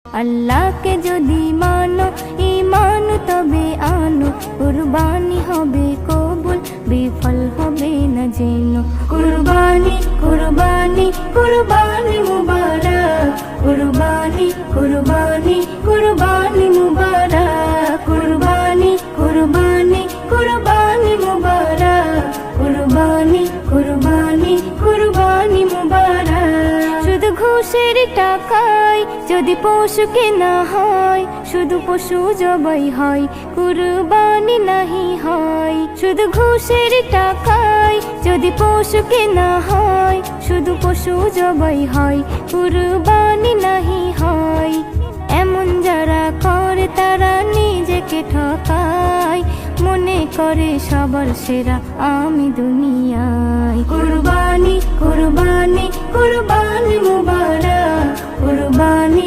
আল্লাহকে যদি মানো ঈমান তবে আনো, কুরবানি হবে কবুল বিফল হবে না যেন। কুরবানি কুরবানি কুরবানি মুবারক, কুরবানি কুরবানি কুরবানি মুবারক, কুরবানি কুরবানি কুরবানি মুবারক, কুরবানি কুরবানি কুরবানি মুবারক। শুধু ঘুষের টাকায় যদি পশু কেনা হয়, শুধু পশু জবাই হয়, কুরবানি নাহি হয়। শুধু ঘুষের টাকায় যদি পশু কেনা হয়, শুধু পশু জবাই হয়, কুরবানি নাহি হয়। এমন যারা করে তারা নিজেকে ঠকায়, মনে করে সবার সেরা আমি দুনিয়ায়। কুরবানি কুরবানি কুরবানি মুবারক, কুরবানি